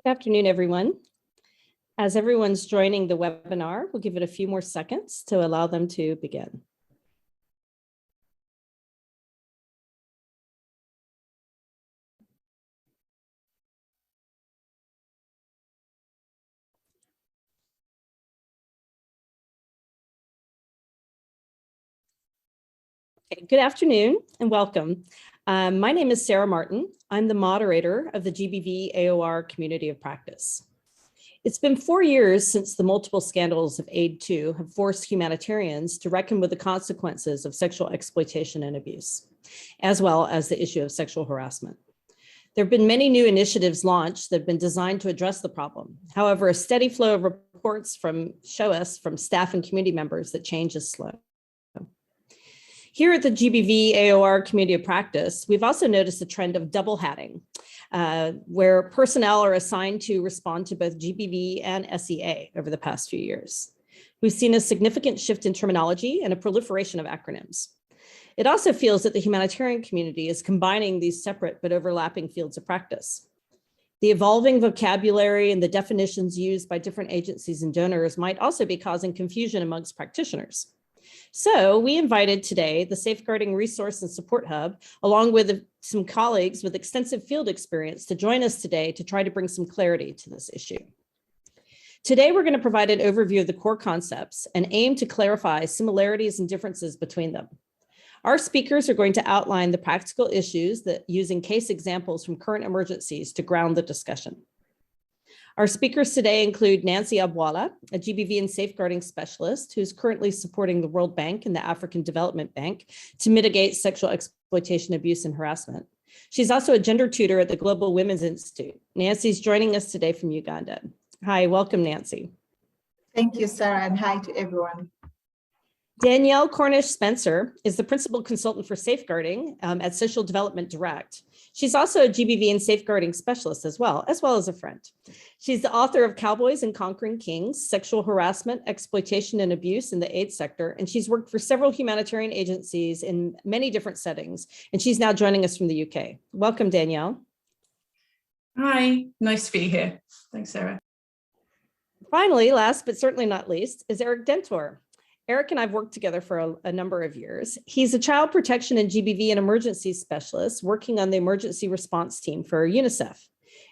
Good afternoon, everyone. As everyone's joining the webinar, we'll give it a few more seconds to allow them to begin. Okay, good afternoon and welcome. My name is Sarah Martin. I'm the moderator of the GBV AOR Community of Practice. It's been 4 years since the multiple scandals of Aid 2 have forced humanitarians to reckon with the consequences of sexual exploitation and abuse, as well as the issue of sexual harassment. There have been many new initiatives launched that have been designed to address the problem. However, a steady flow of reports show us from staff and community members that change is slow. Here at the GBV AOR Community of Practice, we've also noticed a trend of double hatting, where personnel are assigned to respond to both GBV and SEAH over the past few years. We've seen a significant shift in terminology and a proliferation of acronyms. It also feels that the humanitarian community is combining these separate but overlapping fields of practice. The evolving vocabulary and the definitions used by different agencies and donors might also be causing confusion amongst practitioners. So we invited today the Safeguarding Resource and Support Hub, along with some colleagues with extensive field experience, to join us today to try to bring some clarity to this issue. Today, we're going to provide an overview of the core concepts and aim to clarify similarities and differences between them. Our speakers are going to outline the practical issues that using case examples from current emergencies to ground the discussion. Our speakers today include Nancy Abwala, a GBV and safeguarding specialist who's currently supporting the World Bank and the African Development Bank to mitigate sexual exploitation, abuse, and harassment. She's also a gender tutor at the Global Women's Institute. Nancy's joining us today from Uganda. Hi, welcome, Nancy. Thank you, Sarah, and hi to everyone. Danielle Cornish-Spencer is the principal consultant for safeguarding at Social Development Direct. She's also a GBV and safeguarding specialist as well as a friend. She's the author of Cowboys and Conquering Kings, Sexual Harassment, Exploitation and Abuse in the Aid Sector, and she's worked for several humanitarian agencies in many different settings, and she's now joining us from the UK. Welcome, Danielle. Hi, nice to be here. Thanks, Sarah. Finally, last but certainly not least, is Eric Dentor. Eric and I've worked together for a number of years. He's a child protection and GBV and emergencies specialist working on the emergency response team for UNICEF.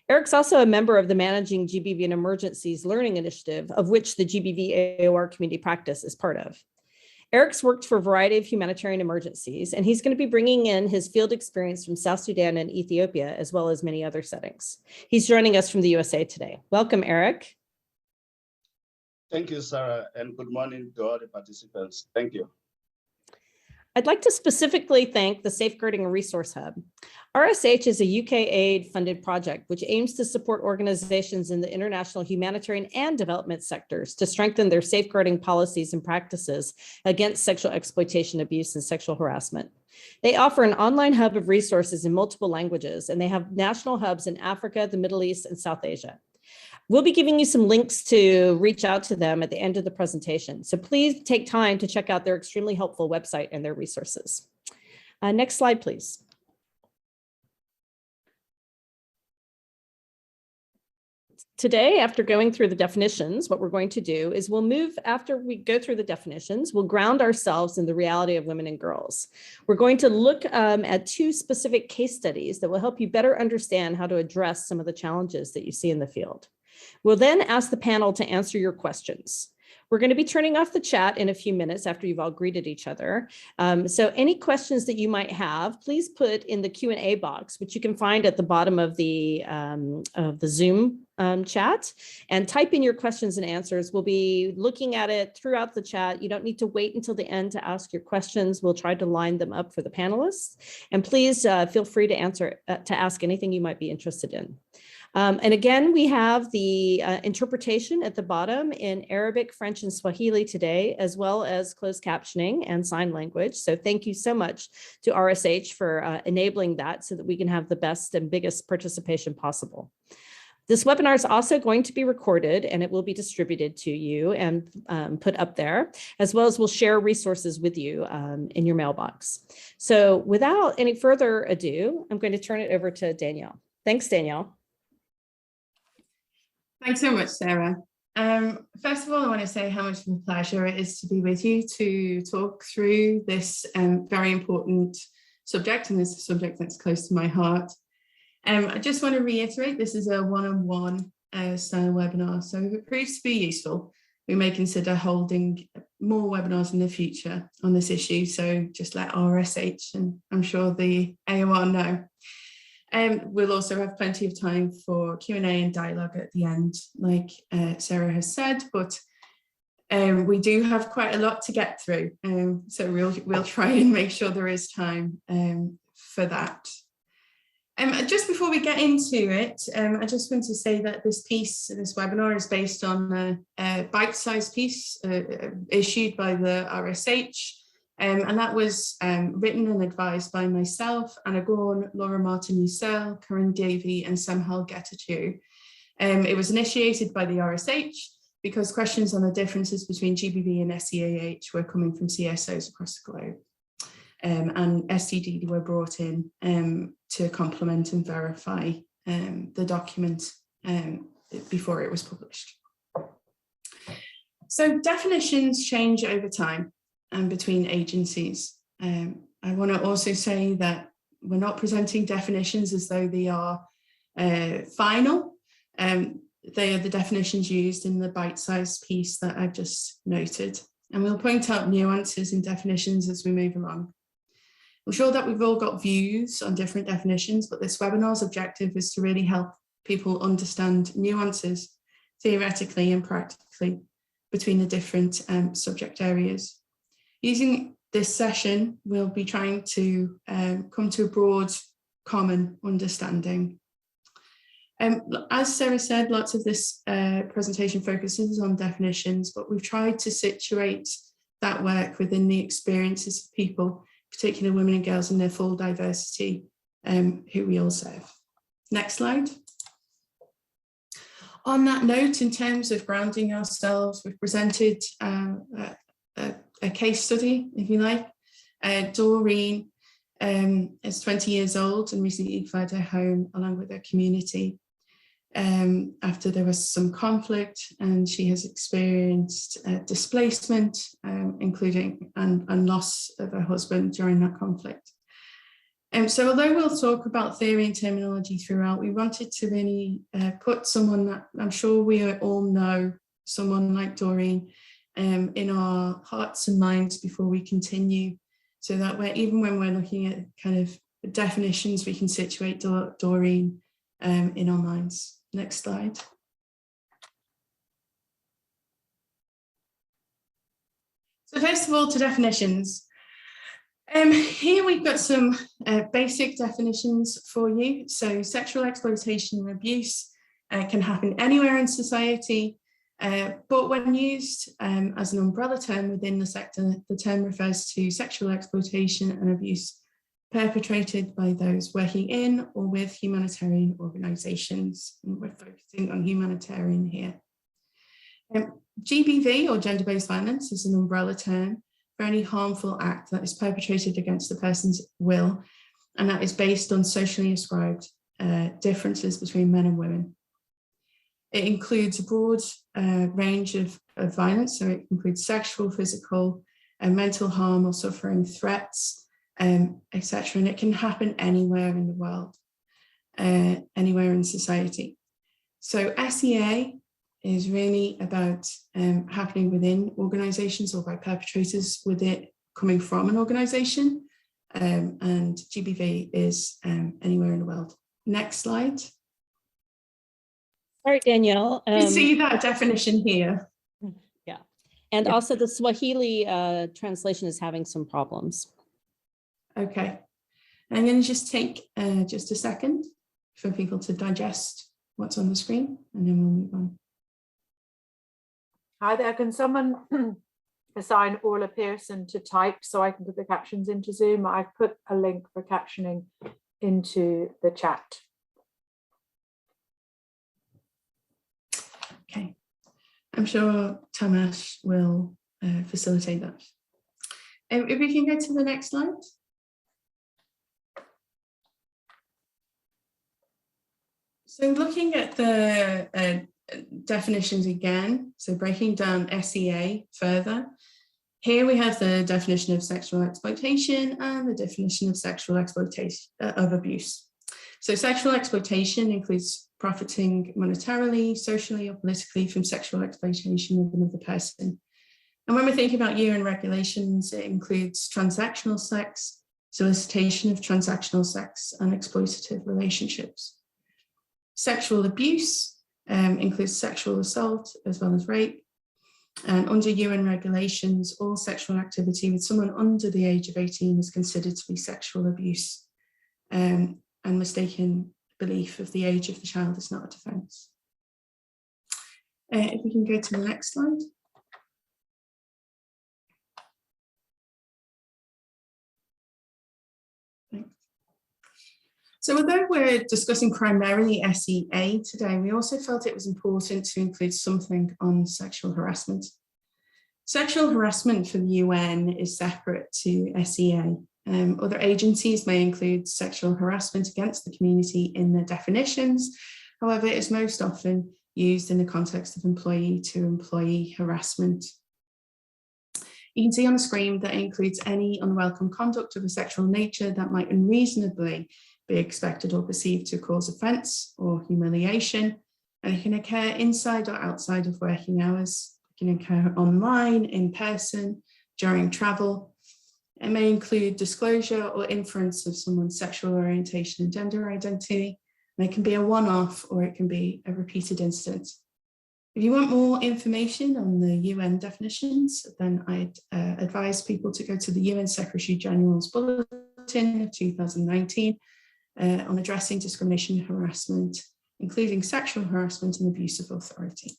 Eric's also a member of the Managing GBV and Emergencies Learning Initiative, of which the GBV AOR Community Practice is part of. Eric's worked for a variety of humanitarian emergencies, and he's going to be bringing in his field experience from South Sudan and Ethiopia, as well as many other settings. He's joining us from the USA today. Welcome, Eric. Thank you, Sarah, and good morning to all the participants. Thank you. I'd like to specifically thank the Safeguarding Resource Hub. RSH is a UK aid-funded project which aims to support organizations in the international humanitarian and development sectors to strengthen their safeguarding policies and practices against sexual exploitation, abuse, and sexual harassment. They offer an online hub of resources in multiple languages, and they have national hubs in Africa, the Middle East, and South Asia. We'll be giving you some links to reach out to them at the end of the presentation. So please take time to check out their extremely helpful website and their resources. Next slide, please. Today, after going through the definitions, what we're going to do is after we go through the definitions, we'll ground ourselves in the reality of women and girls. We're going to look at 2 specific case studies that will help you better understand how to address some of the challenges that you see in the field. We'll then ask the panel to answer your questions. We're going to be turning off the chat in a few minutes after you've all greeted each other. So any questions that you might have, please put in the Q&A box, which you can find at the bottom of the Zoom chat, and type in your questions and answers. We'll be looking at it throughout the chat. You don't need to wait until the end to ask your questions. We'll try to line them up for the panelists. And please feel free to ask anything you might be interested in. And again, we have the interpretation at the bottom in Arabic, French, and Swahili today, as well as closed captioning and sign language. So thank you so much to RSH for enabling that so that we can have the best and biggest participation possible. This webinar is also going to be recorded, and it will be distributed to you and put up there, as well as we'll share resources with you in your mailbox. So without any further ado, I'm going to turn it over to Danielle. Thanks, Danielle. Thanks so much, Sarah. First of all, I want to say how much of a pleasure it is to be with you to talk through this very important subject, and this is a subject that's close to my heart. I just want to reiterate, this is a one-on-one style webinar, so if it proves to be useful, we may consider holding more webinars in the future on this issue, so just let RSH and I'm sure the AOR know. We'll also have plenty of time for Q&A and dialogue at the end, like Sarah has said, but we do have quite a lot to get through, so we'll try and make sure there is time for that. Just before we get into it, I just want to say that this webinar is based on a bite-sized piece issued by the RSH, and that was written and advised by myself, Anna Gorn, Laura Martin-Ussel, Corinne Davey, and Samhal Getachew. It was initiated by the RSH because questions on the differences between GBV and SEAH were coming from CSOs across the globe. And STD were brought in to complement and verify the document before it was published. So definitions change over time and between agencies. I want to also say that we're not presenting definitions as though they are final. They are the definitions used in the bite-sized piece that I've just noted. And we'll point out nuances in definitions as we move along. I'm sure that we've all got views on different definitions, but this webinar's objective is to really help people understand nuances theoretically and practically between the different subject areas. Using this session, we'll be trying to come to a broad common understanding. As Sarah said, lots of this presentation focuses on definitions, but we've tried to situate that work within the experiences of people, particularly women and girls in their full diversity, who we all serve. Next slide. On that note, in terms of grounding ourselves, we've presented a case study, if you like. Doreen is 20 years old and recently fled her home along with her community after there was some conflict, and she has experienced displacement, including and loss of her husband during that conflict. So although we'll talk about theory and terminology throughout, we wanted to really put someone that I'm sure we all know, someone like Doreen, in our hearts and minds before we continue, so that even when we're looking at kind of definitions, we can situate Doreen in our minds. Next slide. So first of all, to definitions. Here we've got some basic definitions for you. So sexual exploitation and abuse can happen anywhere in society, but when used as an umbrella term within the sector, the term refers to sexual exploitation and abuse perpetrated by those working in or with humanitarian organisations. And we're focusing on humanitarian here. GBV, or gender-based violence, is an umbrella term for any harmful act that is perpetrated against the person's will, and that is based on socially ascribed differences between men and women. It includes a broad range of violence, so it includes sexual, physical, mental harm or suffering, threats, etc. And it can happen anywhere in the world, anywhere in society. So SEA is really about happening within organisations or by perpetrators with it coming from an organisation, and GBV is anywhere in the world. Next slide. All right, Danielle. You see that definition here. Yeah, and also the Swahili translation is having some problems. Okay, I'm going to just take just a second for people to digest what's on the screen, and then we'll move on. Hi there, can someone assign Orla Pearson to type so I can put the captions into Zoom? I've put a link for captioning into the chat. Okay, I'm sure Tamas will facilitate that. If we can go to the next slide. So looking at the definitions again, so breaking down SEA further. Here we have the definition of sexual exploitation and the definition of sexual exploitation of abuse. So sexual exploitation includes profiting monetarily, socially, or politically from sexual exploitation of another person. And when we think about UN regulations, it includes transactional sex, solicitation of transactional sex, and exploitative relationships. Sexual abuse includes sexual assault as well as rape. And under UN regulations, all sexual activity with someone under the age of 18 is considered to be sexual abuse, and mistaken belief of the age of the child is not a defence. If we can go to the next slide. Thanks. So although we're discussing primarily SEA today, we also felt it was important to include something on sexual harassment. Sexual harassment for the UN is separate to SEA. Other agencies may include sexual harassment against the community in their definitions. However, it is most often used in the context of employee-to-employee harassment. You can see on the screen that it includes any unwelcome conduct of a sexual nature that might unreasonably be expected or perceived to cause offence or humiliation, and it can occur inside or outside of working hours. It can occur online, in person, during travel. It may include disclosure or inference of someone's sexual orientation and gender identity, and it can be a one-off or it can be a repeated incident. If you want more information on the UN definitions, then I'd advise people to go to the UN Secretary General's Bulletin of 2019 on addressing discrimination and harassment, including sexual harassment and abuse of authority.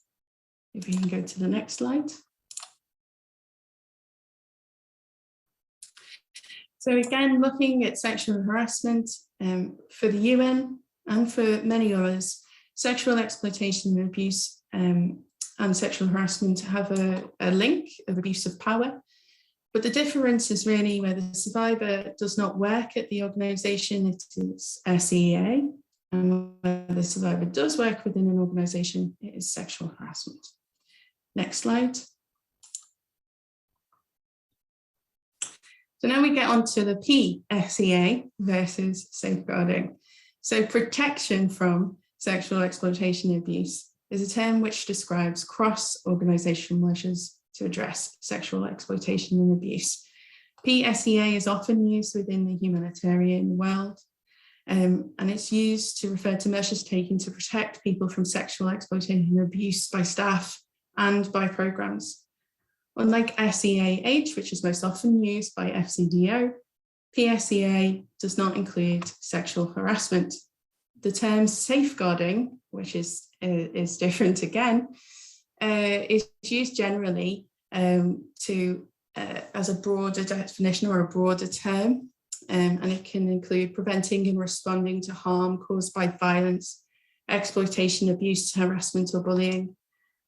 If you can go to the next slide. So again, looking at sexual harassment for the UN and for many others, sexual exploitation and abuse and sexual harassment have a link of abuse of power. But the difference is really where the survivor does not work at the organisation, it is SEA, and where the survivor does work within an organisation, it is sexual harassment. Next slide. So now we get on to the PSEA versus safeguarding. So protection from sexual exploitation and abuse is a term which describes cross-organisational measures to address sexual exploitation and abuse. PSEA is often used within the humanitarian world, and it's used to refer to measures taken to protect people from sexual exploitation and abuse by staff and by programmes. Unlike SEAH, which is most often used by FCDO, PSEA does not include sexual harassment. The term safeguarding, which is different again, is used generally as a broader definition or a broader term, and it can include preventing and responding to harm caused by violence, exploitation, abuse, harassment, or bullying.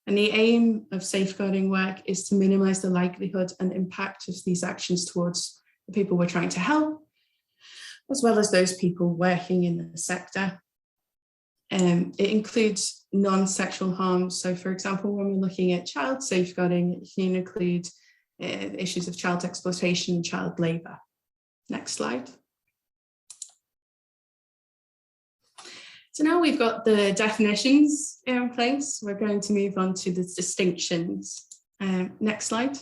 And the aim of safeguarding work is to minimise the likelihood and impact of these actions towards the people we're trying to help, as well as those people working in the sector. It includes non-sexual harm. So for example, when we're looking at child safeguarding, it can include issues of child exploitation and child labour. Next slide. So now we've got the definitions in place, we're going to move on to the distinctions. Next slide.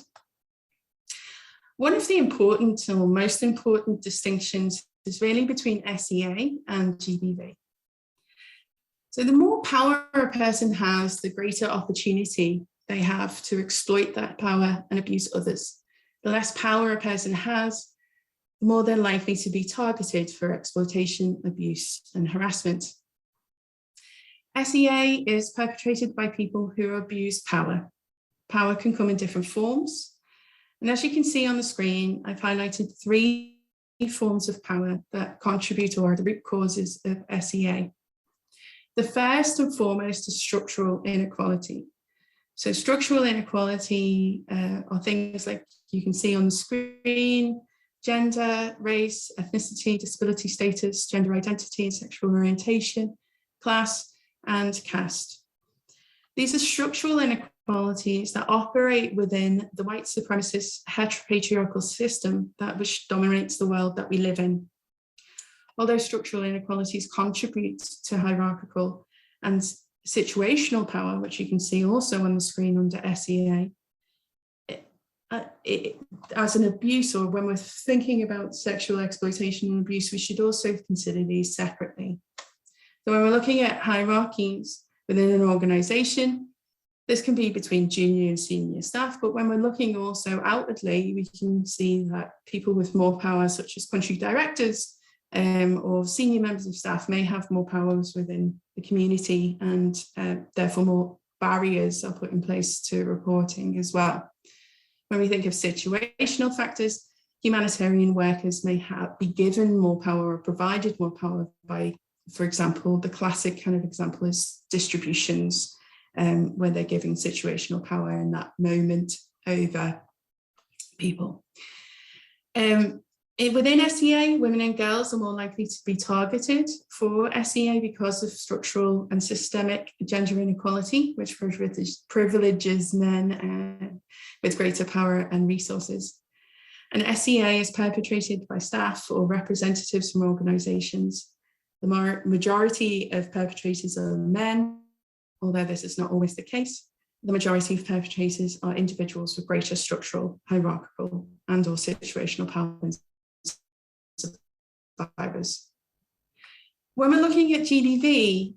One of the important or most important distinctions is really between SEA and GBV. So the more power a person has, the greater opportunity they have to exploit that power and abuse others. The less power a person has, the more they're likely to be targeted for exploitation, abuse, and harassment. SEA is perpetrated by people who abuse power. Power can come in different forms. And as you can see on the screen, I've highlighted 3 forms of power that contribute or are the root causes of SEA. The first and foremost is structural inequality. So structural inequality are things like you can see on the screen: gender, race, ethnicity, disability status, gender identity, sexual orientation, class, and caste. These are structural inequalities that operate within the white supremacist heteropatriarchal system which dominates the world that we live in. Although structural inequalities contribute to hierarchical and situational power, which you can see also on the screen under SEAH, as an abuse, or when we're thinking about sexual exploitation and abuse, we should also consider these separately. So when we're looking at hierarchies within an organisation, this can be between junior and senior staff, but when we're looking also outwardly, we can see that people with more power, such as country directors or senior members of staff, may have more powers within the community, and therefore more barriers are put in place to reporting as well. When we think of situational factors, humanitarian workers may be given more power or provided more power by, for example, the classic kind of example is distributions, where they're giving situational power in that moment over people. Within SEAH, women and girls are more likely to be targeted for SEAH because of structural and systemic gender inequality, which privileges men with greater power and resources. And SEAH is perpetrated by staff or representatives from organisations. The majority of perpetrators are men, although this is not always the case. The majority of perpetrators are individuals with greater structural, hierarchical, and or situational power than survivors. When we're looking at GBV,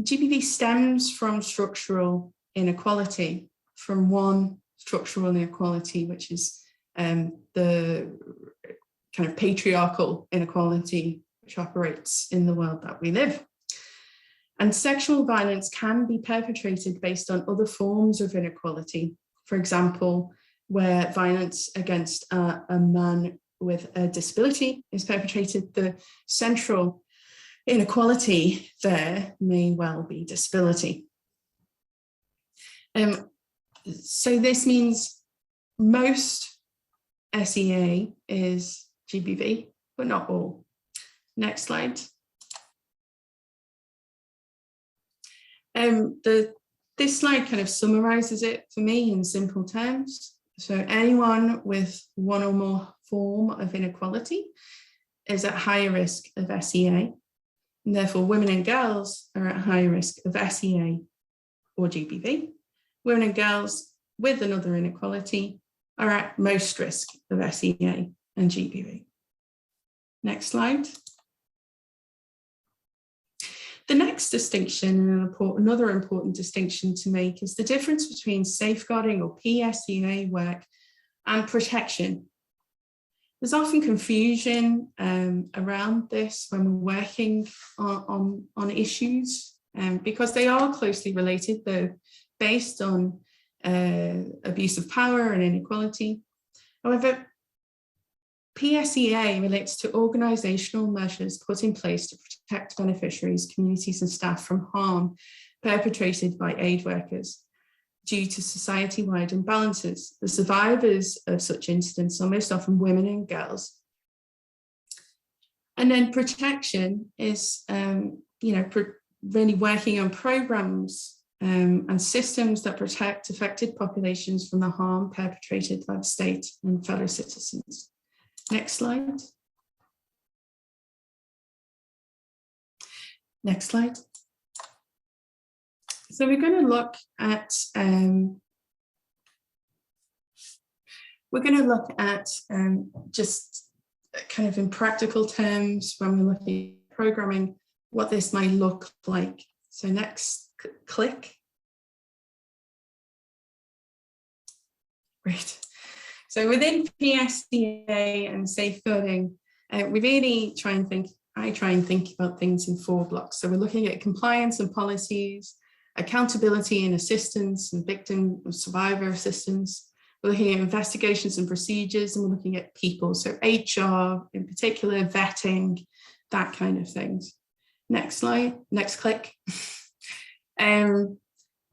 GBV stems from structural inequality, from one structural inequality, which is the kind of patriarchal inequality which operates in the world that we live. And sexual violence can be perpetrated based on other forms of inequality. For example, where violence against a man with a disability is perpetrated, the central inequality there may well be disability. So this means most SEAH is GBV, but not all. Next slide. This slide kind of summarizes it for me in simple terms. So anyone with one or more form of inequality is at higher risk of SEAH, and therefore women and girls are at higher risk of SEAH or GBV. Women and girls with another inequality are at most risk of SEAH and GBV. Next slide. The next distinction, and another important distinction to make, is the difference between safeguarding or PSEA work and protection. There's often confusion around this when we're working on issues, because they are closely related. They're based on abuse of power and inequality. However, PSEA relates to organisational measures put in place to protect beneficiaries, communities and staff from harm perpetrated by aid workers due to society-wide imbalances. The survivors of such incidents are most often women and girls. And then protection is, really working on programmes and systems that protect affected populations from the harm perpetrated by the state and fellow citizens. Next slide. Next slide. So we're going to look at just kind of in practical terms when we're looking at programming, what this might look like. So next click. Great. So within PSEA and safeguarding, we really I try and think about things in 4 blocks. So we're looking at compliance and policies, accountability and assistance, and victim and survivor assistance. We're looking at investigations and procedures, and we're looking at people. So HR in particular, vetting, that kind of things. Next slide, next click. And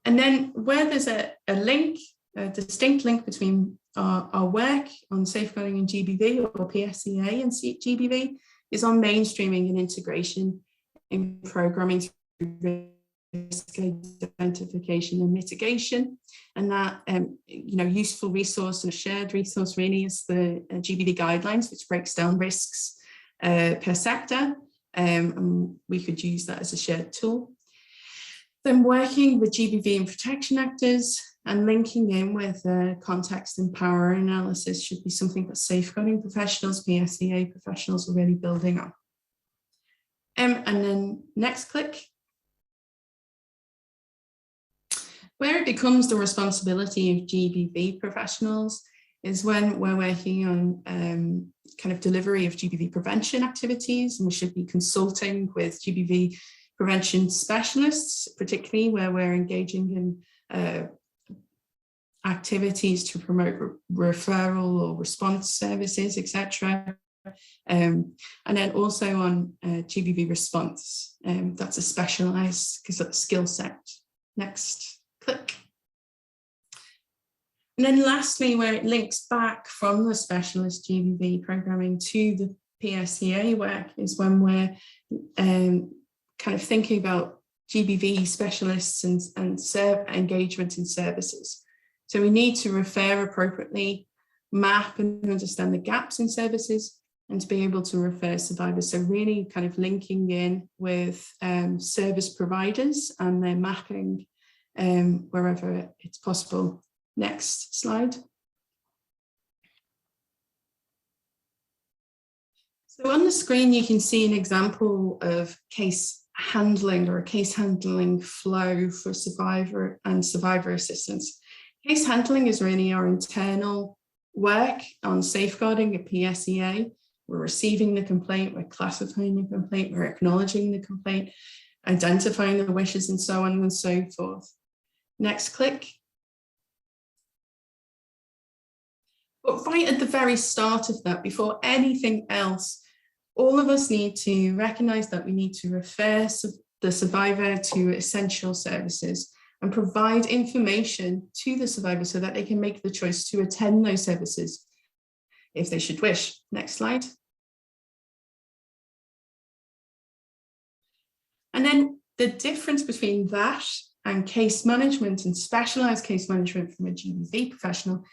then where there's a link, a distinct link between our work on safeguarding in GBV or PSEA and GBV is on mainstreaming and integration in programming through risk identification and mitigation. And that useful resource and a shared resource really is the GBV guidelines, which breaks down risks per sector. And we could use that as a shared tool. Then working with GBV and protection actors and linking in with context and power analysis should be something that safeguarding professionals, PSEA professionals are really building on. And then next click. Where it becomes the responsibility of GBV professionals is when we're working on kind of delivery of GBV prevention activities, and we should be consulting with GBV prevention specialists, particularly where we're engaging in activities to promote referral or response services, etc. And then also on GBV response, that's a specialised skill set. Next click. And then lastly, where it links back from the specialist GBV programming to the PSEA work is when we're kind of thinking about GBV specialists and engagement in services. So we need to refer appropriately, map and understand the gaps in services, and to be able to refer survivors. So really kind of linking in with service providers and their mapping wherever it's possible. Next slide. So on the screen, you can see an example of case handling or a case handling flow for survivor and survivor assistance. Case handling is really our internal work on safeguarding a PSEA. We're receiving the complaint, we're classifying the complaint, we're acknowledging the complaint, identifying the wishes, and so on and so forth. Next click. But right at the very start of that, before anything else, all of us need to recognise that we need to refer the survivor to essential services and provide information to the survivor so that they can make the choice to attend those services if they should wish. Next slide. And then the difference between that and case management and specialised case management from a GBV professional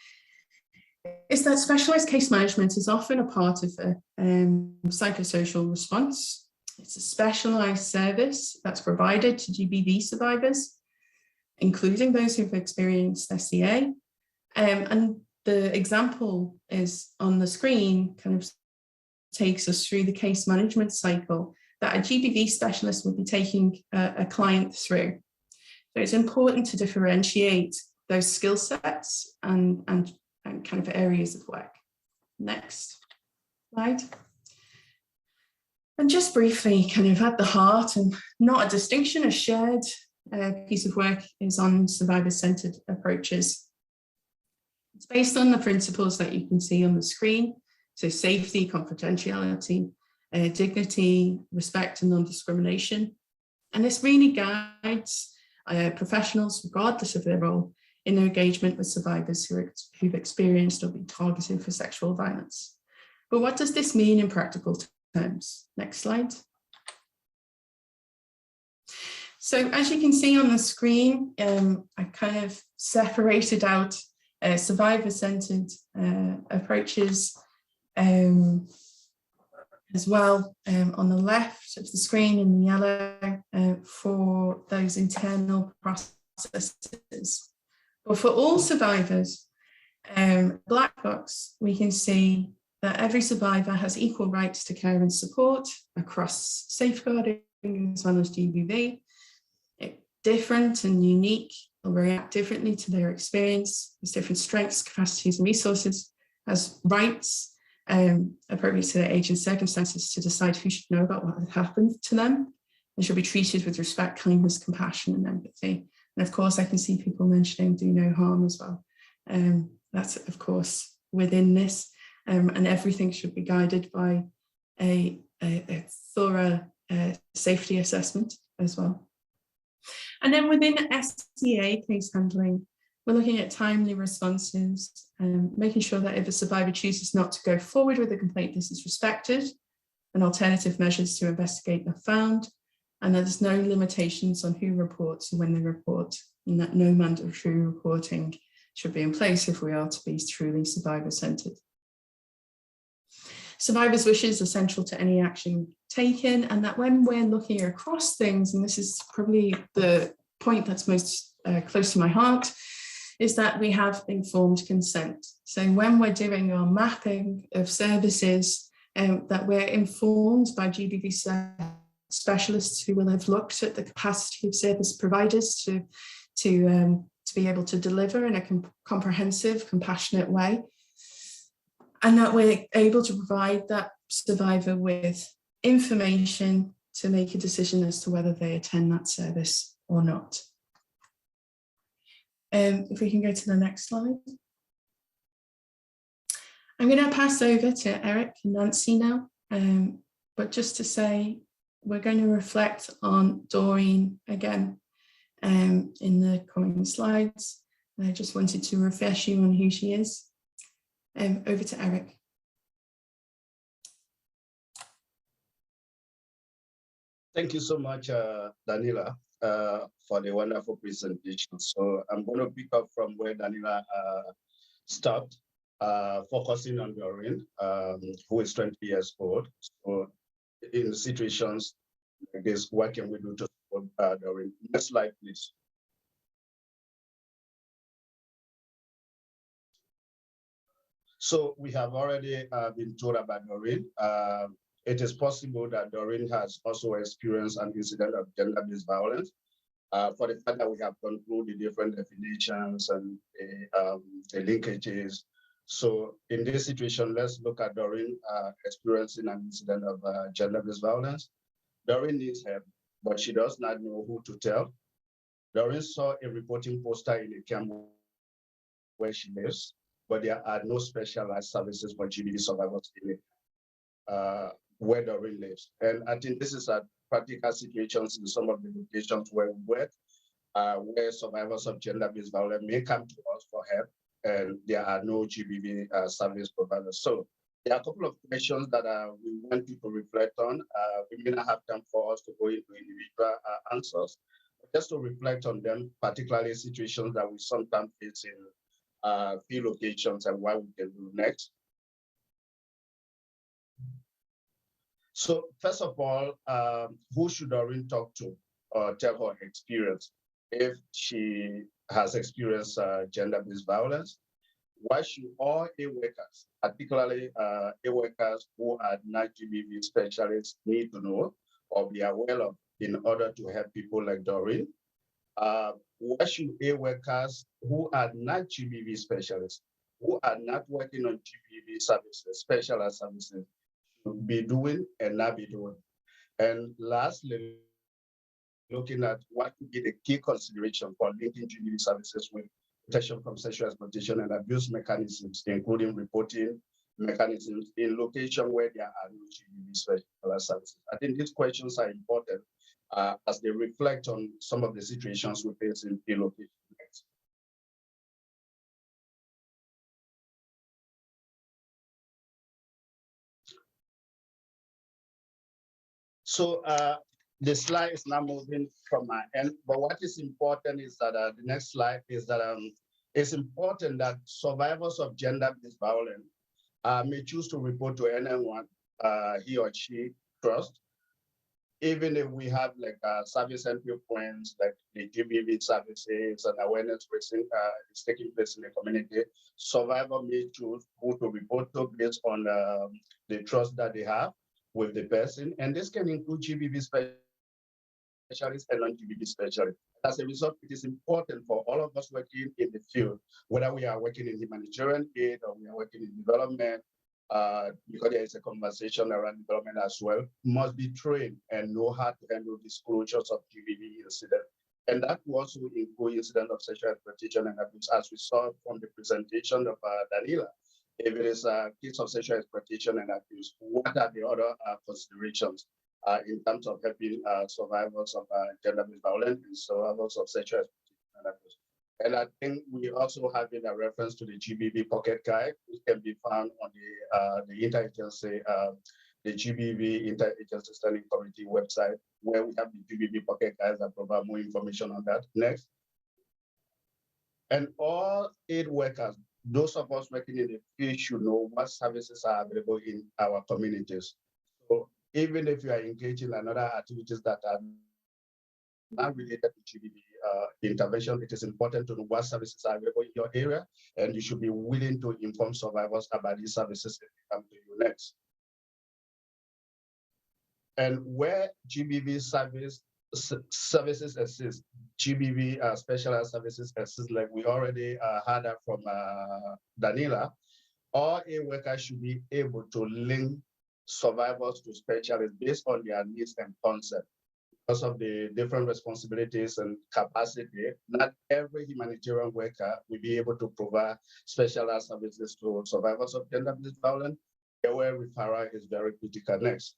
is that specialised case management is often a part of a psychosocial response. It's a specialised service that's provided to GBV survivors, including those who've experienced SEAH. And the example is on the screen, kind of takes us through the case management cycle that a GBV specialist would be taking a client through. So it's important to differentiate those skill sets and kind of areas of work. Next slide. And just briefly, kind of at the heart, and not a distinction, a shared piece of work is on survivor-centred approaches. It's based on the principles that you can see on the screen. So safety, confidentiality, dignity, respect, and non-discrimination. And this really guides professionals, regardless of their role, in their engagement with survivors who've experienced or been targeted for sexual violence. But what does this mean in practical terms? Next slide. So as you can see on the screen, I kind of separated out survivor-centered approaches as well on the left of the screen in the yellow for those internal processes. But for all survivors, black box, we can see that every survivor has equal rights to care and support across safeguarding as well as GBV. Different and unique will react differently to their experience, has different strengths, capacities, and resources, has rights appropriate to their age and circumstances to decide who should know about what had happened to them, and should be treated with respect, kindness, compassion, and empathy. And of course, I can see people mentioning do no harm as well. That's of course within this, and everything should be guided by a thorough safety assessment as well. And then within SEAH case handling, we're looking at timely responses, making sure that if a survivor chooses not to go forward with a complaint, this is respected, and alternative measures to investigate are found, and there's no limitations on who reports and when they report, and that no mandatory reporting should be in place if we are to be truly survivor-centred. Survivors' wishes are central to any action taken, and that when we're looking across things, and this is probably the point that's most close to my heart, is that we have informed consent. So when we're doing our mapping of services, that we're informed by GBV specialists who will have looked at the capacity of service providers to be able to deliver in a comprehensive, compassionate way, and that we're able to provide that survivor with information to make a decision as to whether they attend that service or not. If we can go to the next slide. I'm going to pass over to Eric and Nancy now, but just to say, we're going to reflect on Doreen again in the coming slides. I just wanted to refresh you on who she is. Over to Eric. Thank you so much, Daniela, for the wonderful presentation. So I'm going to pick up from where Daniela stopped, focusing on Doreen, who is 20 years old. So in situations like this, what can we do to support Doreen? Next slide, please. So we have already been told about Doreen. It is possible that Doreen has also experienced an incident of gender-based violence. For the fact that we have gone through the different definitions and the linkages. So in this situation, let's look at Doreen experiencing an incident of gender-based violence. Doreen needs help, but she does not know who to tell. Doreen saw a reporting poster in a camp where she lives, but there are no specialized services for GBV survivors in where Doreen lives. And I think this is a practical situations in some of the locations where we work, where survivors of gender-based violence may come to us for help, and there are no GBV service providers. So there are a couple of questions that we want you to reflect on. We may not have time for us to go into individual answers, but just to reflect on them, particularly situations that we sometimes face in few locations and what we can do next. So first of all, who should Doreen talk to or tell her experience if she has experienced gender-based violence? Why should all A workers, particularly A workers who are not GBV specialists, need to know or be aware of in order to help people like Doreen? Why should A workers who are not GBV specialists, who are not working on GBV services, specialized services, should be doing and not be doing? And lastly, looking at what could be the key consideration for linking GBV services with protection from sexual exploitation and abuse mechanisms, including reporting mechanisms in locations where there are no GBV specialized services. I think these questions are important as they reflect on some of the situations we face in key locations. So the slide is now moving from my end, but what is important is that the next slide is that it's important that survivors of gender-based violence may choose to report to anyone he or she trusts, even if we have like service entry points like the GBV services and awareness raising is taking place in the community. Survivor may choose who to report to based on the trust that they have with the person, and this can include GBV specialists and non-GBV specialists. As a result, it is important for all of us working in the field, whether we are working in humanitarian aid or we are working in development, because there is a conversation around development as well, must be trained and know how to handle disclosures of GBV incidents. And that will also include incident of sexual exploitation and abuse, as we saw from the presentation of Daniela. If it is a case of sexual exploitation and abuse, what are the other considerations in terms of helping survivors of gender-based violence and survivors of sexual exploitation and abuse? And I think we also have in a reference to the GBV pocket guide, which can be found on the interagency the GBV Interagency Standing Committee website, where we have the GBV pocket guides that provide more information on that. Next. And all aid workers, those of us working in the field, should know what services are available in our communities. So even if you are engaged in another activities that are not related to GBV intervention, it is important to know what services are available in your area, and you should be willing to inform survivors about these services if they come to you next. And where GBV services exist, GBV specialized services exist, like we already heard that from Daniela, all aid workers should be able to link survivors to specialists based on their needs and concept. Because of the different responsibilities and capacity, not every humanitarian worker will be able to provide specialized services to survivors of gender-based violence, where referral is very critical next.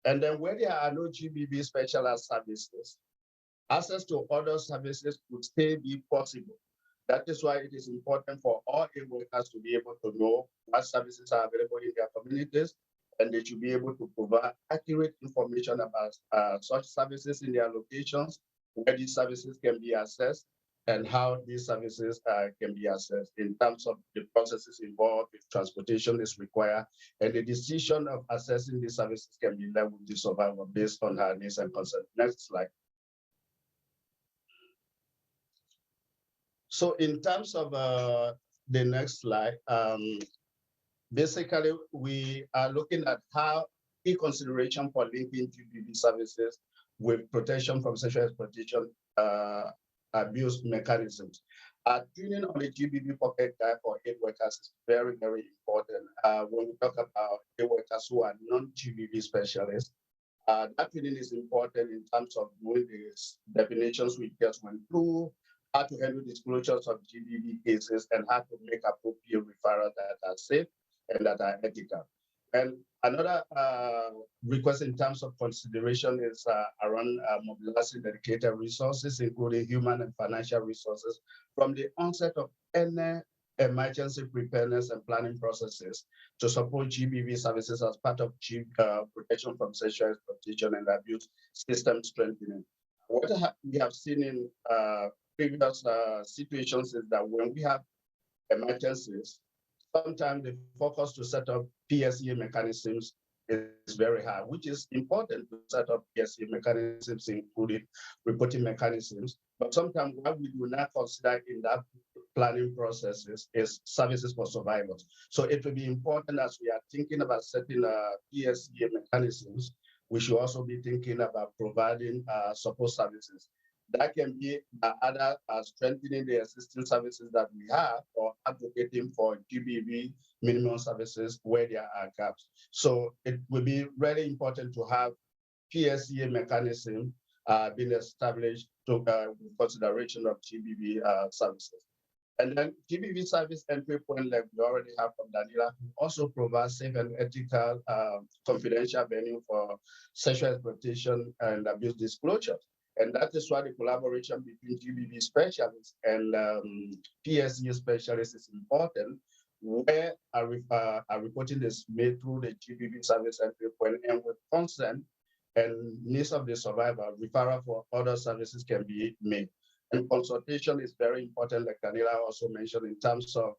And then where there are no GBV specialized services, access to other services could still be possible. That is why it is important for all aid workers to be able to know what services are available in their communities, and they should be able to provide accurate information about such services in their locations, where these services can be accessed, and how these services can be accessed in terms of the processes involved, if transportation is required, and the decision of accessing these services can be left with the survivor based on her needs and concerns. Next slide. So in terms of the next slide, basically, we are looking at how key consideration for linking GBV services with protection from sexual exploitation abuse mechanisms. Tuning on the GBV pocket guide for aid workers is very, very important. When we talk about aid workers who are non-GBV specialists, that tuning is important in terms of knowing the definitions we just went through, how to handle disclosures of GBV cases, and how to make appropriate referrals that are safe and that are ethical. And another request in terms of consideration is around mobilizing dedicated resources, including human and financial resources, from the onset of any emergency preparedness and planning processes to support GBV services as part of protection from sexual exploitation and abuse system strengthening. What we have seen in previous situations is that when we have emergencies, sometimes the focus to set up PSEA mechanisms is very high, which is important to set up PSEA mechanisms, including reporting mechanisms. But sometimes what we do not consider in that planning processes is services for survivors. So it will be important as we are thinking about setting PSEA mechanisms, we should also be thinking about providing support services. That can be either strengthening the existing services that we have or advocating for GBV minimum services where there are gaps. So it will be really important to have PSEA mechanism being established to consideration of GBV services. And then GBV service entry point, like we already have from Daniela, also provides safe and ethical confidential venue for sexual exploitation and abuse disclosures. And that is why the collaboration between GBV specialists and PSEA specialists is important, where a reporting is made through the GBV service entry point, and with consent and needs of the survivor, referral for other services can be made. And consultation is very important, like Daniela also mentioned, in terms of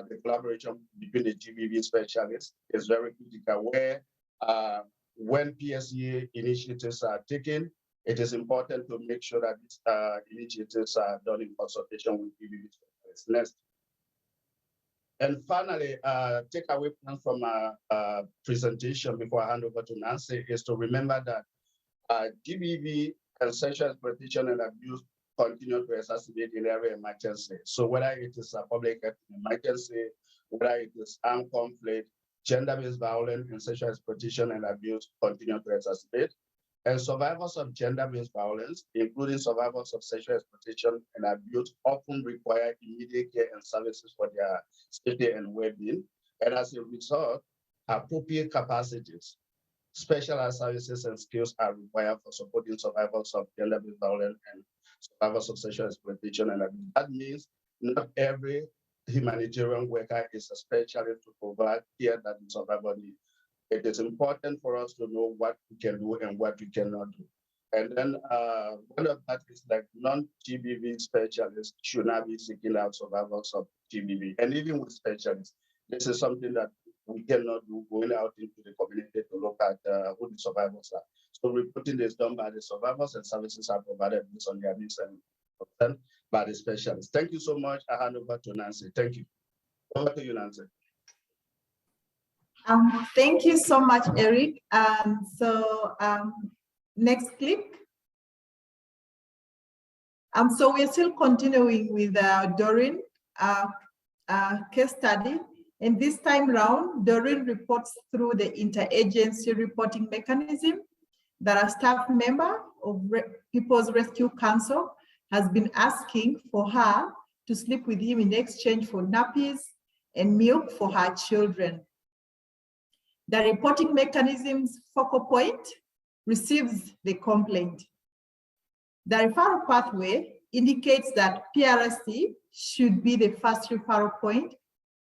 the collaboration between the GBV specialists is very critical, where when PSEA initiatives are taken, it is important to make sure that these initiatives are done in consultation with GBV specialists. Next. And finally, takeaway plan from our presentation before I hand over to Nancy is to remember that GBV and sexual exploitation and abuse continue to exacerbate in every emergency. So whether it is a public health emergency, whether it is armed conflict, gender-based violence and sexual exploitation and abuse continue to exacerbate. And survivors of gender-based violence, including survivors of sexual exploitation and abuse, often require immediate care and services for their safety and well-being. And as a result, appropriate capacities, specialized services and skills are required for supporting survivors of gender-based violence and survivors of sexual exploitation and abuse. That means not every humanitarian worker is a specialist to provide care that the survivor needs. It is important for us to know what we can do and what we cannot do. And then one of that is like non-GBV specialists should not be seeking out survivors of GBV. And even with specialists, this is something that we cannot do, going out into the community to look at who the survivors are. So reporting is done by the survivors, and services are provided based on their needs and consent by the specialists. Thank you so much. I hand over to Nancy. Thank you. Over to you, Nancy. Thank you so much, Eric. Next clip. So we're still continuing with Doreen case study. And this time round, Doreen reports through the interagency reporting mechanism that a staff member of People's Rescue Council has been asking for her to sleep with him in exchange for nappies and milk for her children. The reporting mechanism's focal point receives the complaint. The referral pathway indicates that PRC should be the first referral point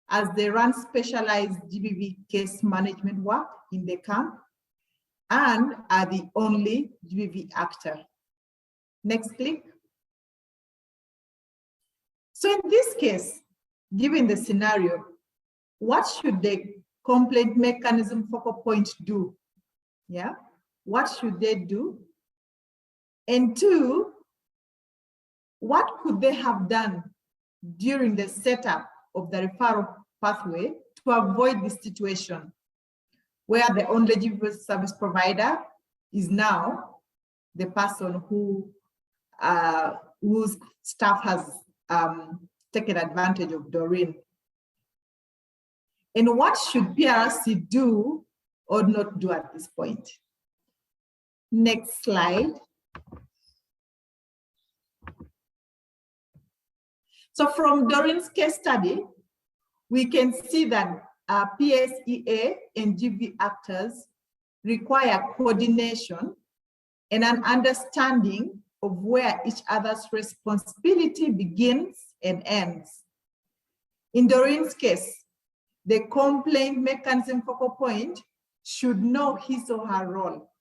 as they run specialized GBV case management work in the camp and are the only GBV actor. Next click. So in this case, given the scenario, what should the complaint mechanism focal point do? Yeah, what should they do? And two, what could they have done during the setup of the referral pathway to avoid this situation where the only GBV service provider is now the person who whose staff has taken advantage of Doreen? And what should PRC do or not do at this point? Next slide. So from Doreen's case study, we can see that PSEA and GBV actors require coordination and an understanding of where each other's responsibility begins and ends. In Doreen's case, the complaint mechanism focal point should know his or her role.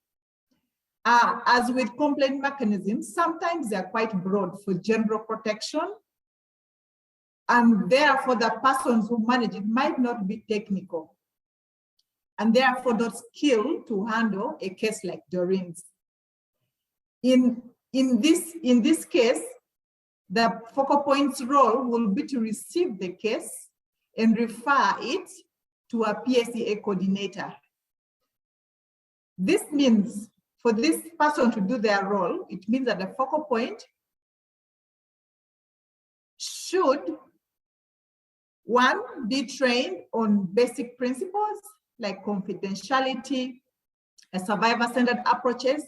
As with complaint mechanisms, sometimes they're quite broad for general protection, and therefore the persons who manage it might not be technical, and therefore not skilled to handle a case like Doreen's. In this case, the focal point's role will be to receive the case and refer it to a PSEA coordinator. This means for this person to do their role, it means that the focal point should, one, be trained on basic principles like confidentiality and survivor-centered approaches,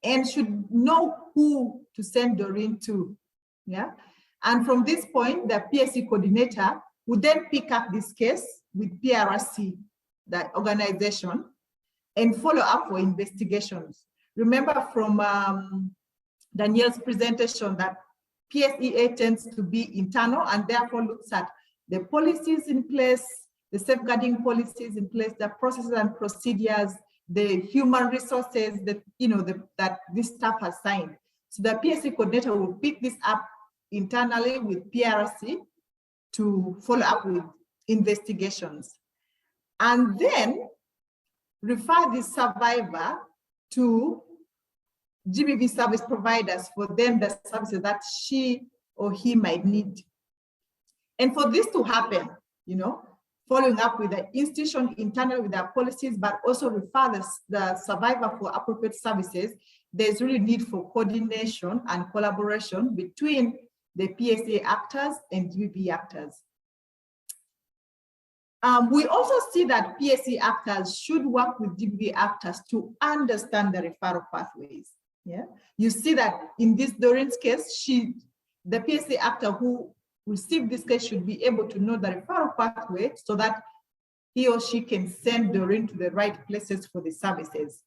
and should know who to send Doreen to. Yeah, and from this point, the PSEA coordinator would then pick up this case with PRC, the organization, and follow up for investigations. Remember from Danielle's presentation that PSEA tends to be internal and therefore looks at the policies in place, the safeguarding policies in place, the processes and procedures, the human resources that that this staff has signed. So the PSEA coordinator will pick this up internally with PRC to follow up with investigations, and then refer the survivor to GBV service providers for them the services that she or he might need. And for this to happen, following up with the institution internally with their policies, but also refer the survivor for appropriate services, there's really need for coordination and collaboration between the PSEA actors and GBV actors. We also see that PSEA actors should work with GBV actors to understand the referral pathways. Yeah, you see that in this Doreen's case, the PSEA actor who received this case should be able to know the referral pathway so that he or she can send Doreen to the right places for the services.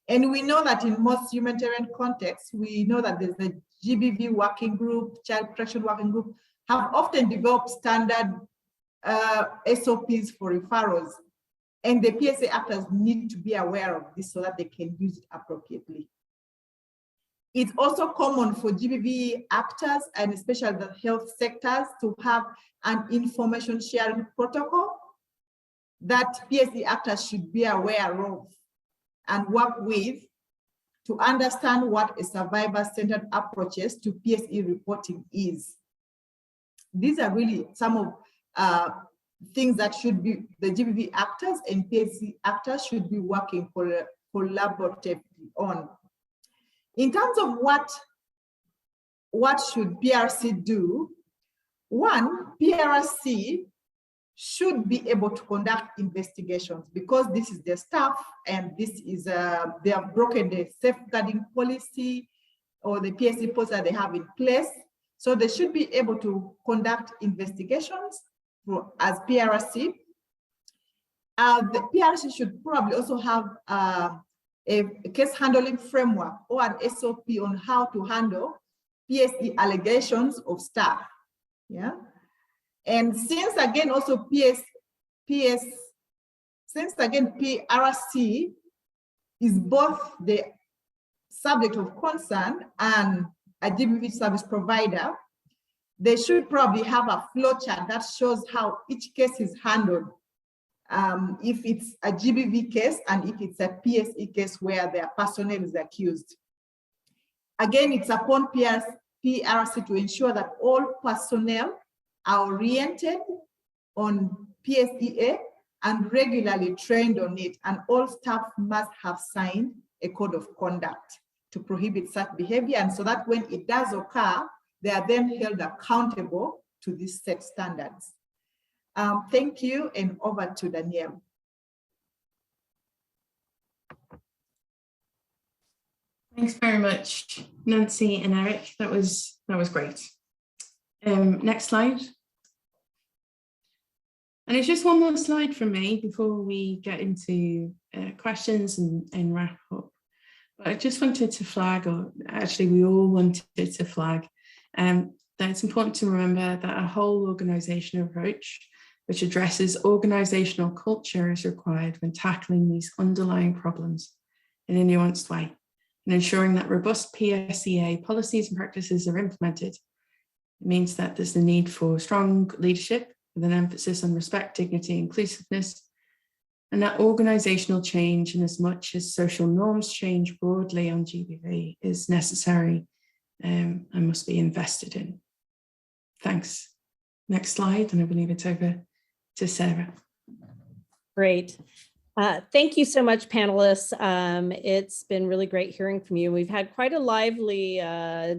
And we know that in most humanitarian contexts, we know that there's a GBV working group, child protection working group, have often developed standard SOPs for referrals, and the PSEA actors need to be aware of this so that they can use it appropriately. It's also common for GBV actors, and especially the health sectors, to have an information sharing protocol that PSEA actors should be aware of and work with to understand what a survivor-centered approaches to PSE reporting is. These are really some of things that should be the GBV actors and PSE actors should be working collaboratively on. In terms of what should PRC do, one, PRC should be able to conduct investigations because this is their staff and this is, they have broken the safeguarding policy or the PSE policy that they have in place. So they should be able to conduct investigations as PRC. The PRC should probably also have a case handling framework or an SOP on how to handle PSE allegations of staff. Yeah. And since again also since again PRC is both the subject of concern and a GBV service provider, they should probably have a flowchart that shows how each case is handled. If it's a GBV case and if it's a PSE case where their personnel is accused. Again, it's upon PRC to ensure that all personnel are oriented on PSEA and regularly trained on it, and all staff must have signed a code of conduct to prohibit such behavior, and so that when it does occur, they are then held accountable to these set standards. Thank you, and over to Danielle. Thanks very much, Nancy and Eric. That was great. Next slide. And it's just one more slide from me before we get into questions and wrap up. But I just wanted to flag, or actually we all wanted to flag, that it's important to remember that a whole organisational approach which addresses organisational culture is required when tackling these underlying problems in a nuanced way and ensuring that robust PSEA policies and practices are implemented. It means that there's the need for strong leadership with an emphasis on respect, dignity, inclusiveness, and that organisational change, in as much as social norms change broadly on GBV, is necessary and must be invested in. Thanks. Next slide, and I will leave it over to Sarah. Great. Thank you so much, panelists. It's been really great hearing from you. We've had quite a lively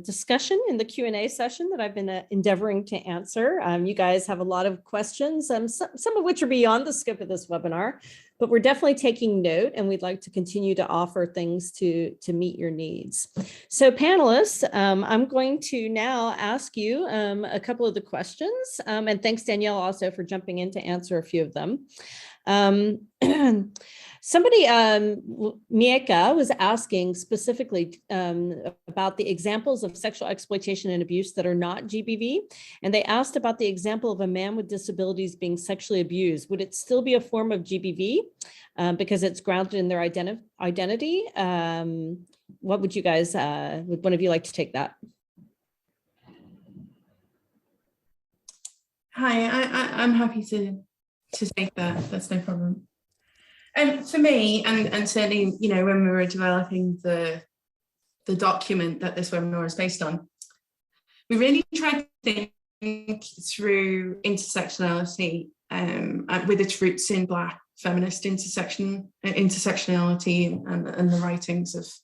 discussion in the Q&A session that I've been endeavoring to answer. You guys have a lot of questions, some of which are beyond the scope of this webinar, but we're definitely taking note, and we'd like to continue to offer things to meet your needs. So panelists, I'm going to now ask you a couple of the questions, and thanks Danielle also for jumping in to answer a few of them. Somebody, Mieka, was asking specifically about the examples of sexual exploitation and abuse that are not GBV. And they asked about the example of a man with disabilities being sexually abused. Would it still be a form of GBV because it's grounded in their identity? What would you guys, would one of you like to take that? Hi, I'm happy to take that. That's no problem. For me, and certainly, you know, when we were developing the document that this webinar is based on, we really tried to think through intersectionality with its roots in Black feminist intersectionality and the writings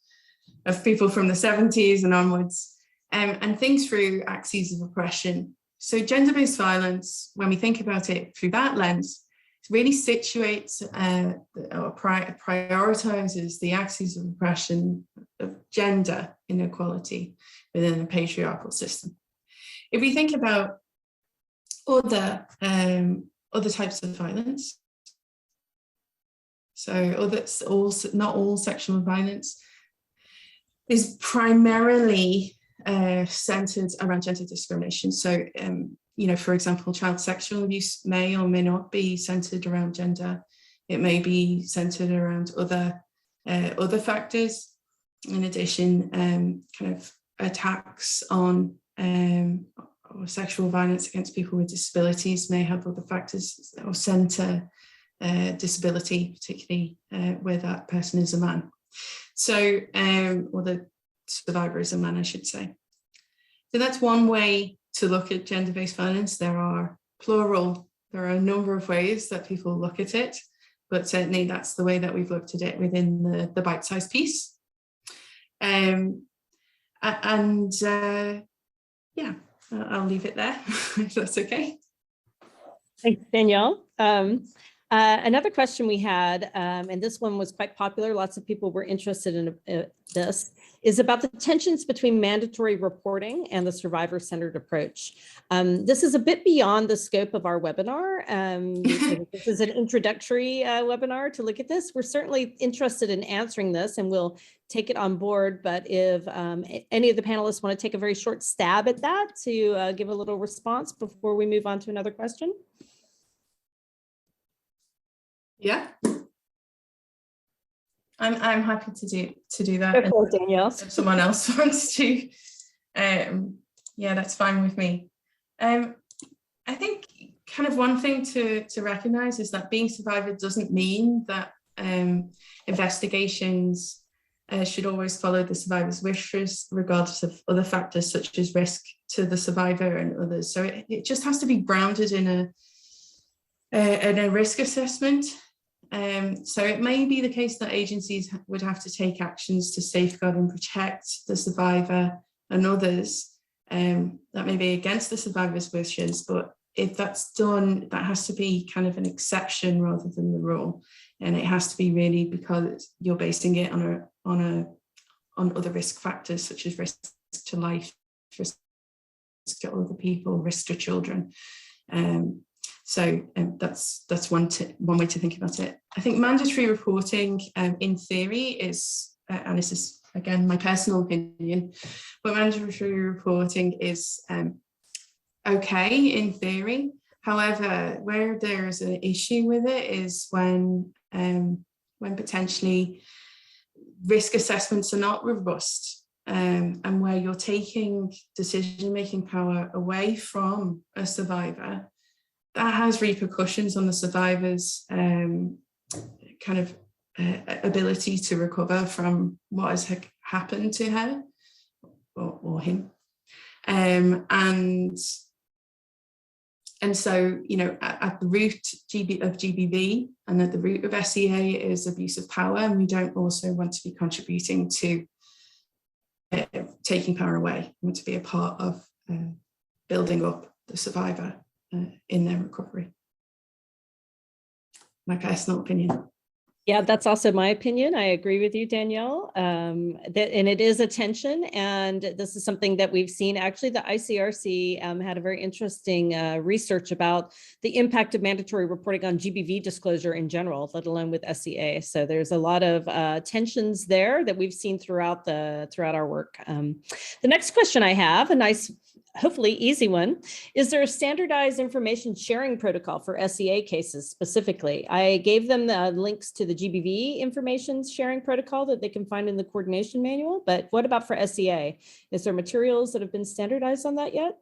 of people from the 70s and onwards, and think through axes of oppression. So gender-based violence, when we think about it through that lens, it really situates or prioritizes the axes of oppression of gender inequality within a patriarchal system. If we think about other types of violence, so not all sexual violence is primarily centered around gender discrimination. So you know, for example, child sexual abuse may or may not be centered around gender. It may be centered around other factors. In addition, kind of attacks on or sexual violence against people with disabilities may have other factors or center disability, particularly where that person is a man. So, or the survivor is a man, I should say. So that's one way to look at gender-based violence. There are plural, there are a number of ways that people look at it, but certainly that's the way that we've looked at it within the bite-sized piece. Yeah, I'll leave it there, if that's okay. Thanks, Danielle. Another question we had, and this one was quite popular, lots of people were interested in this, is about the tensions between mandatory reporting and the survivor-centered approach. This is a bit beyond the scope of our webinar. This is an introductory webinar to look at this. We're certainly interested in answering this, and we'll take it on board, but if any of the panelists want to take a very short stab at that to give a little response before we move on to another question. Yeah, I'm happy to do that. Go for it, Danielle. If someone else wants to, yeah, that's fine with me. I think kind of one thing to recognize is that being survivor doesn't mean that investigations should always follow the survivor's wishes, regardless of other factors such as risk to the survivor and others. So it just has to be grounded in a risk assessment. So it may be the case that agencies would have to take actions to safeguard and protect the survivor and others that may be against the survivor's wishes, but if that's done, that has to be kind of an exception rather than the rule, and it has to be really because you're basing it on other risk factors such as risk to life, risk to other people, risk to children. So that's one way to think about it. I think mandatory reporting in theory is, and this is again my personal opinion, but mandatory reporting is okay in theory. However, where there is an issue with it is when potentially risk assessments are not robust, and where you're taking decision-making power away from a survivor. That has repercussions on the survivor's kind of ability to recover from what has happened to her or him. And so, you know, at the root of GBV and at the root of SEAH is abuse of power, and we don't also want to be contributing to taking power away. We want to be a part of building up the survivor in their recovery. My personal opinion. Yeah, that's also my opinion. I agree with you, Danielle. And it is a tension, and this is something that we've seen. Actually, the ICRC had a very interesting research about the impact of mandatory reporting on GBV disclosure in general, let alone with SEAH. So there's a lot of tensions there that we've seen throughout our work. The next question I have, a nice, hopefully easy one. Is there a standardized information sharing protocol for SEAH cases specifically? I gave them the links to the GBV information sharing protocol that they can find in the coordination manual, but what about for SEAH? Is there materials that have been standardized on that yet?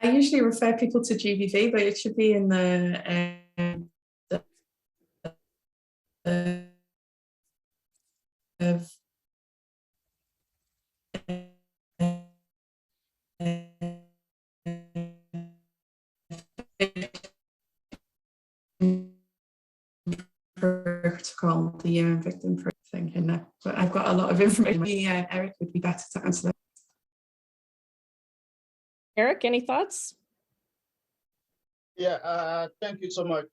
I usually refer people to GBV, but it should be in the protocol, the UN victim thing in there, but I've got a lot of information. Eric would be better to answer that. Eric, any thoughts? Yeah, thank you so much.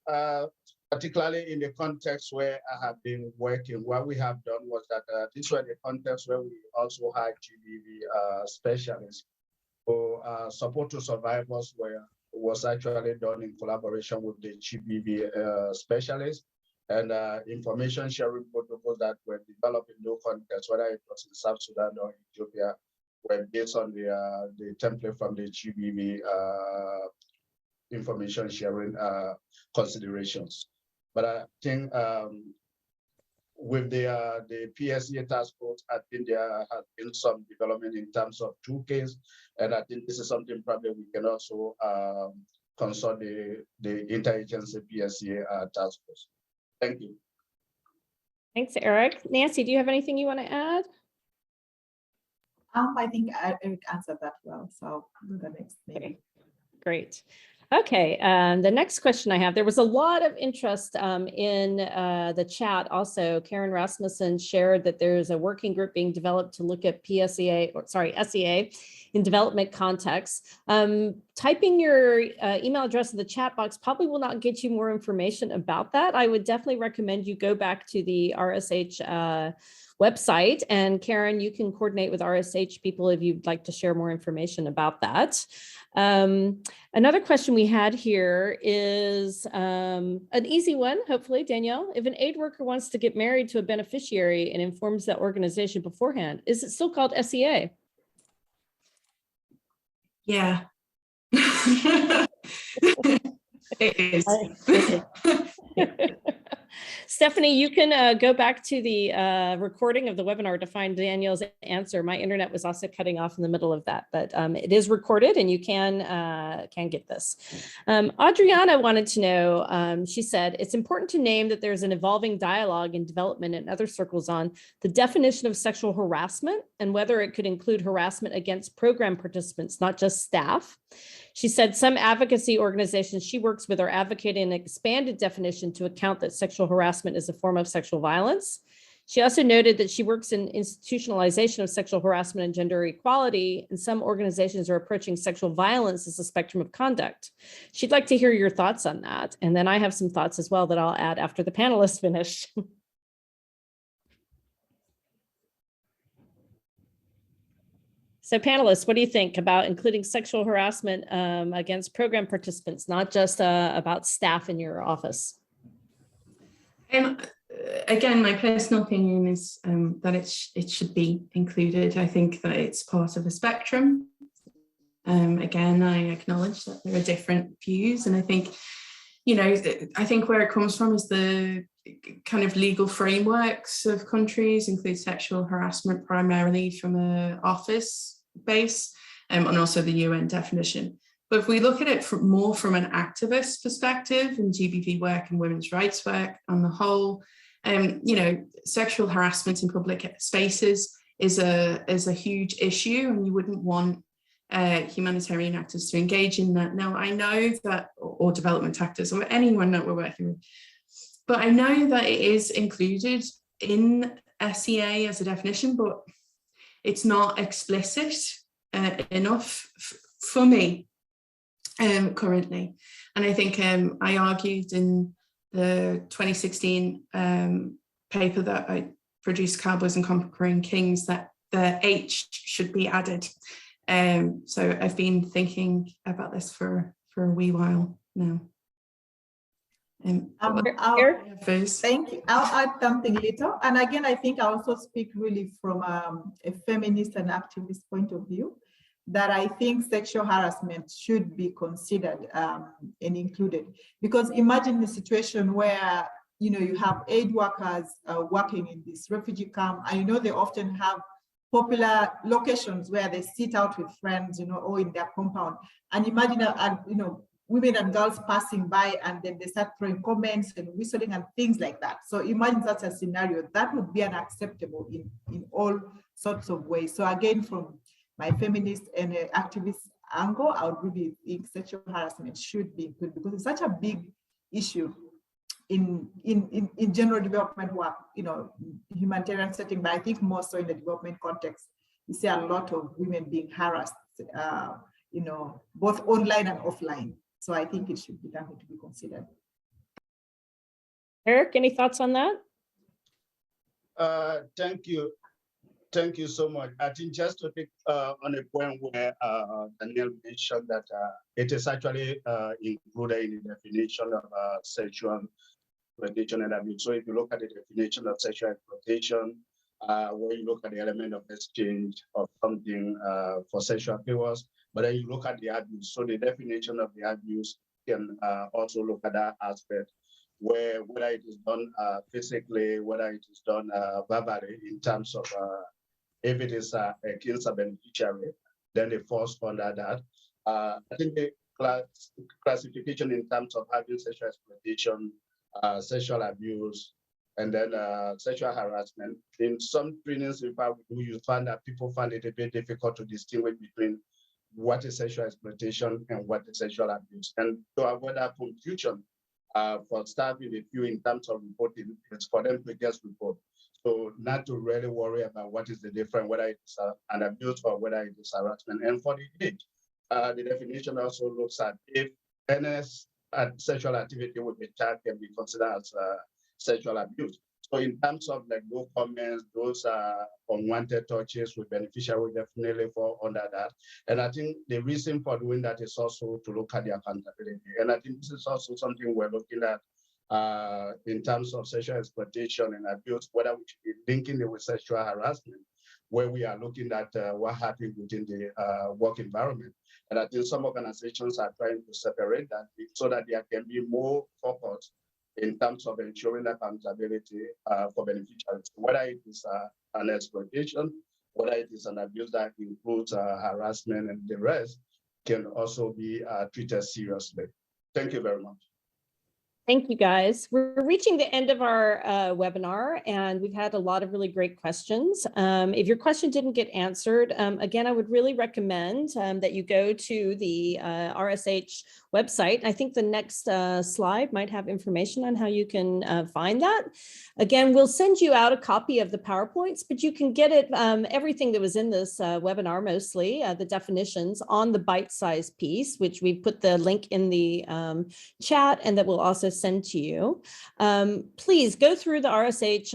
Particularly in the context where I have been working, what we have done was that this was the context where we also had GBV specialists. So support to survivors was actually done in collaboration with the GBV specialists, and information sharing protocols that were developed in those contexts, whether it was in South Sudan or Ethiopia, were based on the template from the GBV information sharing considerations. But I think with the PSEA task force, I think there has been some development in terms of toolkits, and I think this is something probably we can also consult the interagency PSEA task force. Thank you. Thanks, Eric. Nancy, do you have anything you want to add? I think Eric answered that well, so I'll do the next thing. Okay. Great. Okay, the next question I have, there was a lot of interest in the chat. Also, Karen Rasmussen shared that there's a working group being developed to look at PSEA, or sorry, SEA in development contexts. Typing your email address in the chat box probably will not get you more information about that. I would definitely recommend you go back to the RSH website, and Karen, you can coordinate with RSH people if you'd like to share more information about that. Another question we had here is an easy one, hopefully, Danielle. If an aid worker wants to get married to a beneficiary and informs that organization beforehand, is it still called SEA? Yeah. It is. Stephanie, you can go back to the recording of the webinar to find Danielle's answer. My internet was also cutting off in the middle of that, but it is recorded and you can get this. Adriana wanted to know, she said, it's important to name that there's an evolving dialogue in development and other circles on the definition of sexual harassment and whether it could include harassment against program participants, not just staff. She said some advocacy organizations she works with are advocating an expanded definition to account that sexual harassment is a form of sexual violence. She also noted that she works in institutionalization of sexual harassment and gender equality, and some organizations are approaching sexual violence as a spectrum of conduct. She'd like to hear your thoughts on that. And then I have some thoughts as well that I'll add after the panelists finish. So panelists, what do you think about including sexual harassment against program participants, not just about staff in your office? Again, my personal opinion is that it should be included. I think that it's part of a spectrum. Again, I acknowledge that there are different views, and I think, you know, I think where it comes from is the kind of legal frameworks of countries include sexual harassment primarily from an office base, and also the UN definition. But if we look at it more from an activist perspective and GBV work and women's rights work on the whole, you know, sexual harassment in public spaces is a huge issue, and you wouldn't want humanitarian actors to engage in that. Now, I know that, or development actors, or anyone that we're working with, but I know that it is included in SEA as a definition, but it's not explicit enough for me currently. And I think I argued in the 2016 paper that I produced, Cowboys and Conquering Kings, that the H should be added. So I've been thinking about this for a wee while now. Thank you. I'll add something little. And again, I think I also speak really from a feminist and activist point of view, that I think sexual harassment should be considered and included. Because imagine the situation where, you know, you have aid workers working in this refugee camp, and you know they often have popular locations where they sit out with friends, you know, or in their compound. And imagine, you know, women and girls passing by, and then they start throwing comments and whistling and things like that. So imagine such a scenario that would be unacceptable in all sorts of ways. So again, from my feminist and activist angle, I would really think sexual harassment should be included, because it's such a big issue in general development work, you know, humanitarian setting, but I think more so in the development context. You see a lot of women being harassed, you know, both online and offline. So I think it should be something to be considered. Eric, any thoughts on that? Thank you. Thank you so much. I think just to pick on a point where Danielle mentioned that it is actually included in the definition of sexual exploitation and abuse. So if you look at the definition of sexual exploitation where you look at the element of exchange of something for sexual favors, but then you look at the abuse. So the definition of the abuse can also look at that aspect, where whether it is done physically, whether it is done verbally, in terms of if it is against a beneficiary, then it falls under that. I think the classification in terms of having sexual exploitation, sexual abuse, and then sexual harassment. In some trainings, in fact, you find that people find it a bit difficult to distinguish between what is sexual exploitation and what is sexual abuse. And to avoid that confusion for staff in the field in terms of reporting, it's for them to just report. So not to really worry about what is the difference, whether it's an abuse or whether it is harassment. And for the age, the definition also looks at if any sexual activity with a child can be considered as sexual abuse. So in terms of like no comments, those unwanted touches with beneficiary definitely fall under that. And I think the reason for doing that is also to look at the accountability. And I think this is also something we're looking at in terms of sexual exploitation and abuse, whether we should be linking it with sexual harassment, where we are looking at what happened within the work environment. And I think some organizations are trying to separate that so that there can be more focus in terms of ensuring accountability for beneficiaries, whether it is an exploitation, whether it is an abuse that includes harassment, and the rest can also be treated seriously. Thank you very much. Thank you, guys. We're reaching the end of our webinar, and we've had a lot of really great questions. If your question didn't get answered, again, I would really recommend that you go to the RSH website. I think the next slide might have information on how you can find that. Again, we'll send you out a copy of the PowerPoints, but you can get it, everything that was in this webinar, mostly the definitions on the bite-sized piece, which we put the link in the chat, and that will also send to you. Please go through the RSH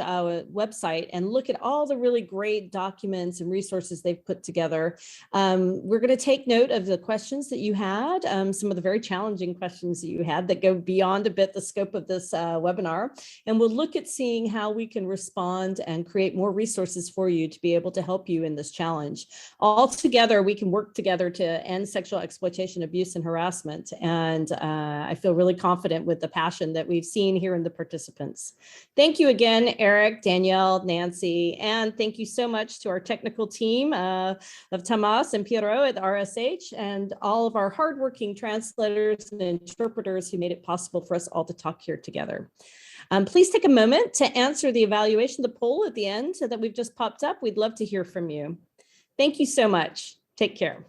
website and look at all the really great documents and resources they've put together. We're going to take note of the questions that you had, some of the very challenging questions that you had that go beyond a bit the scope of this webinar. And we'll look at seeing how we can respond and create more resources for you to be able to help you in this challenge. All together, we can work together to end sexual exploitation, abuse, and harassment. And I feel really confident with the passion that we've seen here in the participants. Thank you again, Eric, Danielle, Nancy, and thank you so much to our technical team of Tomas and Piero at RSH, and all of our hardworking translators and interpreters who made it possible for us all to talk here together. Please take a moment to answer the evaluation, the poll at the end that we've just popped up. We'd love to hear from you. Thank you so much. Take care.